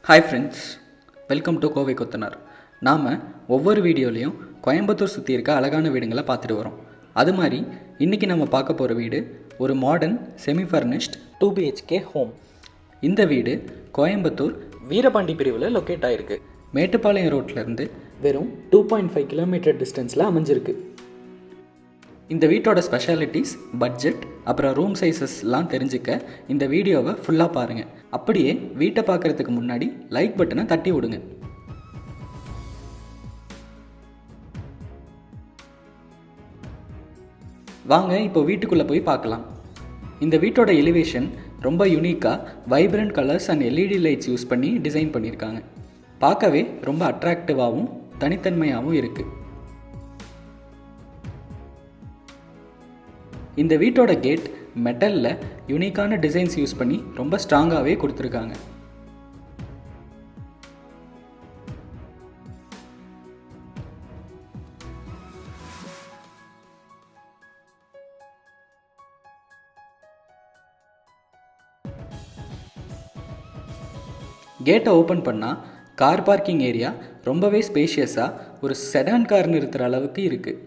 Hi friends, welcome to Kovai கொத்தனார். நாம் ஒவ்வொரு வீடியோலையும் கோயம்புத்தூர் சுற்றி இருக்க அழகான வீடுங்களை பார்த்துட்டு வரோம். அது மாதிரி இன்றைக்கி நம்ம பார்க்க போகிற வீடு ஒரு modern semi furnished 2 BHK home. இந்த வீடு கோயம்புத்தூர் வீரபாண்டி பிரிவில் லொக்கேட் ஆகிருக்கு. மேட்டுப்பாளையம் ரோட்லேருந்து வெறும் 2.5 கிலோமீட்டர் டிஸ்டன்ஸில் அமைஞ்சிருக்கு. இந்த வீட்டோட ஸ்பெஷாலிட்டிஸ், பட்ஜெட், அப்புறம் ரூம் சைஸஸ்லாம் தெரிஞ்சுக்க இந்த வீடியோவை ஃபுல்லாக பாருங்கள். அப்படியே வீட்டை பார்க்குறதுக்கு முன்னாடி லைக் பட்டனை தட்டி விடுங்க. வாங்க இப்போ வீட்டுக்குள்ளே போய் பார்க்கலாம். இந்த வீட்டோட எலிவேஷன் ரொம்ப யூனிக்காக vibrant colours and LED lights use பண்ணி டிசைன் பண்ணியிருக்காங்க. பார்க்கவே ரொம்ப அட்ராக்டிவாகவும் தனித்தன்மையாகவும் இருக்குது. இந்த வீட்டோட கேட் மெட்டலில் யூனிக்கான டிசைன்ஸ் யூஸ் பண்ணி ரொம்ப ஸ்ட்ராங்காகவே கொடுத்துருக்காங்க. கேட்டை ஓப்பன் பண்ணால் கார் பார்க்கிங் ஏரியா ரொம்பவே ஸ்பேஷியஸாக ஒரு செடான் கார் நிறுத்துகிற அளவுக்கு இருக்குது.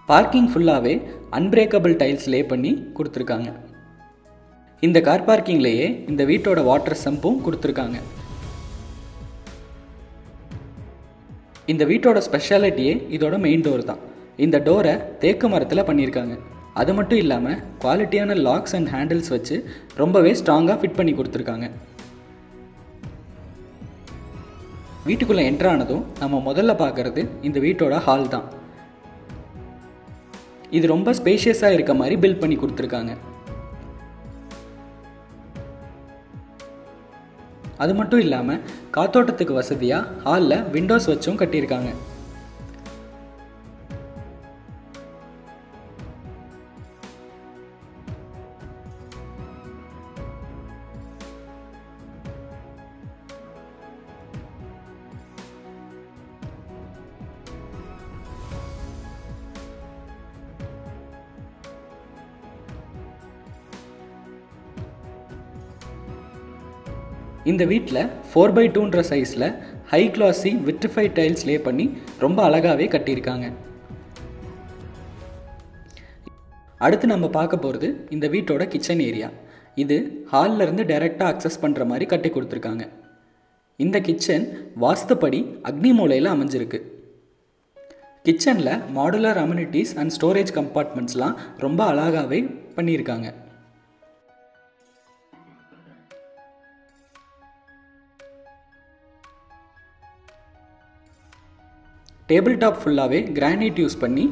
பார்க்கிங் ஃபுல்லாகவே அன்பிரேக்கபிள் டைல்ஸ் லே பண்ணி கொடுத்துருக்காங்க. இந்த கார் பார்க்கிங்லேயே இந்த வீட்டோட வாட்டர் சம்பும் கொடுத்துருக்காங்க. இந்த வீட்டோட ஸ்பெஷாலிட்டியே இதோட மெயின் டோர் தான். இந்த டோரை தேக்கு மரத்தில் பண்ணியிருக்காங்க. அது மட்டும் இல்லாமல் குவாலிட்டியான லாக்ஸ் அண்ட் ஹேண்டில்ஸ் வச்சு ரொம்பவே ஸ்ட்ராங்காக ஃபிட் பண்ணி கொடுத்துருக்காங்க. வீட்டுக்குள்ளே என்ட்ரானதும் நம்ம முதல்ல பார்க்குறது இந்த வீட்டோட ஹால் தான். இது ரொம்ப ஸ்பேஷியஸாக இருக்க மாதிரி பில்ட் பண்ணி கொடுத்துருக்காங்க. அது மட்டும் இல்லாமல் காத்தோட்டத்துக்கு வசதியாக ஹாலில் விண்டோஸ் வச்சும் கட்டியிருக்காங்க. இந்த வீட்டில் 4x2ன்ற சைஸில் ஹை கிளாஸி விட்ரிஃபைட் டைல்ஸ் லே பண்ணி ரொம்ப அழகாகவே கட்டியிருக்காங்க. அடுத்து நம்ம பார்க்க போகிறது இந்த வீட்டோட கிச்சன் ஏரியா. இது ஹாலில் இருந்து டைரெக்டாக அக்சஸ் பண்ணுற மாதிரி கட்டி கொடுத்துருக்காங்க. இந்த கிச்சன் வாஸ்துப்படி அக்னி மூலையில் அமைஞ்சிருக்கு. கிச்சனில் மாடுலர் அம்யூனிட்டிஸ் அண்ட் ஸ்டோரேஜ் கம்பார்ட்மெண்ட்ஸ்லாம் ரொம்ப அழகாகவே பண்ணியிருக்காங்க. டேபிள் டாப் ஃபுல்லாகவே கிரானைட் யூஸ் பண்ணி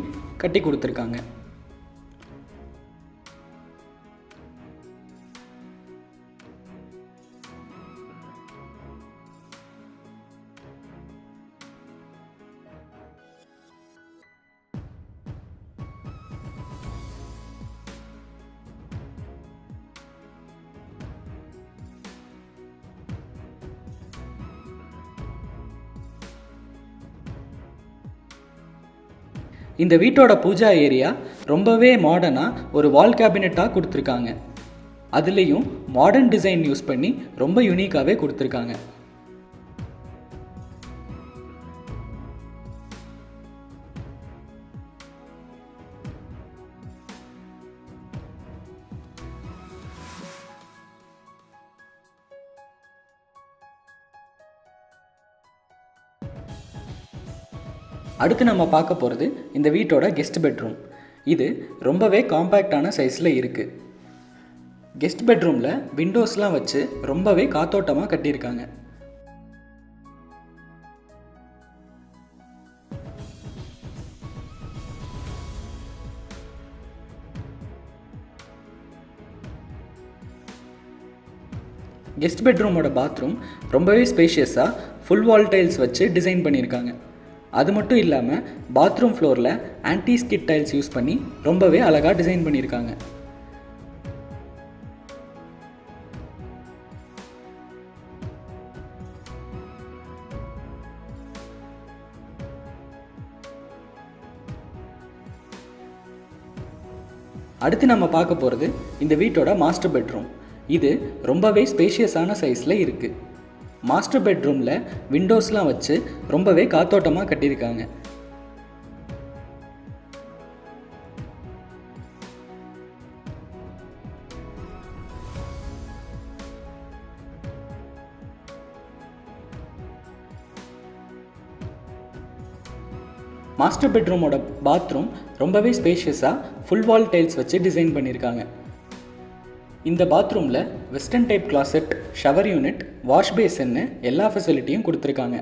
கட்டி கொடுத்துருக்காங்க. இந்த வீட்டோட பூஜா ஏரியா ரொம்பவே மாடர்னாக ஒரு வால் கேபினெட்டாக கொடுத்துருக்காங்க. அதுலேயும் மாடர்ன் டிசைன் யூஸ் பண்ணி ரொம்ப யூனிக்காகவே கொடுத்துருக்காங்க. அடுத்து நம்ம பார்க்க போகிறது இந்த வீட்டோட கெஸ்ட் பெட்ரூம். இது ரொம்பவே காம்பேக்டான சைஸில் இருக்குது. கெஸ்ட் பெட்ரூமில் விண்டோஸ்லாம் வச்சு ரொம்பவே காத்தோட்டமாக கட்டியிருக்காங்க. கெஸ்ட் பெட்ரூமோட பாத்ரூம் ரொம்பவே ஸ்பேஷியஸாக ஃபுல் வால் டைல்ஸ் வச்சு டிசைன் பண்ணியிருக்காங்க. அது மட்டும் இல்லாமல் பாத்ரூம் ஃப்ளோரில் ஆன்டி ஸ்கிட் டைல்ஸ் யூஸ் பண்ணி ரொம்பவே அழகாக டிசைன் பண்ணியிருக்காங்க. அடுத்து நம்ம பார்க்க போகிறது இந்த வீட்டோட மாஸ்டர் பெட்ரூம். இது ரொம்பவே ஸ்பேஷியஸான சைஸில் இருக்குது. மாஸ்டர் பெட்ரூமில் விண்டோஸ்லாம் வச்சு ரொம்பவே காத்தோட்டமாக கட்டியிருக்காங்க. மாஸ்டர் பெட்ரூமோட பாத்ரூம் ரொம்பவே ஸ்பேஷியஸாக ஃபுல் வால் டைல்ஸ் வச்சு டிசைன் பண்ணியிருக்காங்க. இந்த பாத்ரூமில் western type closet, shower unit, wash பேசின்னு எல்லா ஃபெசிலிட்டியும் கொடுத்துருக்காங்க.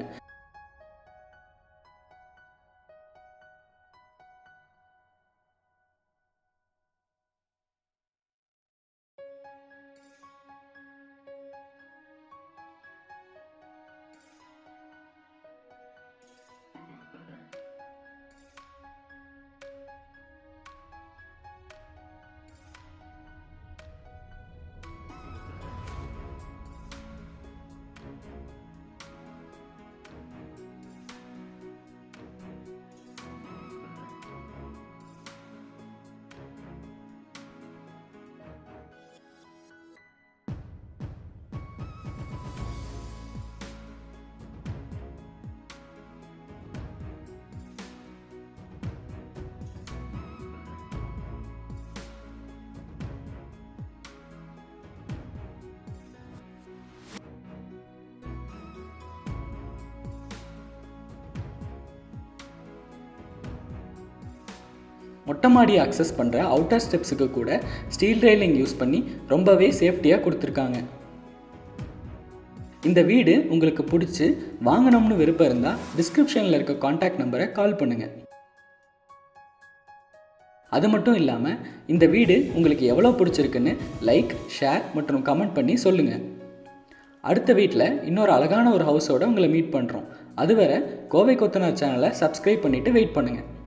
மொட்டை மாடியை அக்சஸ் பண்ணுற அவுட்டர் ஸ்டெப்ஸுக்கு கூட ஸ்டீல் ரெயிலிங் யூஸ் பண்ணி ரொம்பவே சேஃப்டியாக கொடுத்துருக்காங்க. இந்த வீடு உங்களுக்கு பிடிச்சி வாங்கணும்னு விருப்பம் இருந்தால் டிஸ்கிரிப்ஷனில் இருக்க காண்டாக்ட் நம்பரை கால் பண்ணுங்கள். அது மட்டும் இல்லாமல் இந்த வீடு உங்களுக்கு எவ்வளோ பிடிச்சிருக்குன்னு லைக், ஷேர் மற்றும் கமெண்ட் பண்ணி சொல்லுங்கள். அடுத்த வீட்டில் இன்னொரு அழகான ஒரு ஹவுஸோடு உங்களை மீட் பண்ணுறோம். அதுவரை கோவை கொத்தனார் சேனலை சப்ஸ்கிரைப் பண்ணிவிட்டு வெயிட் பண்ணுங்கள்.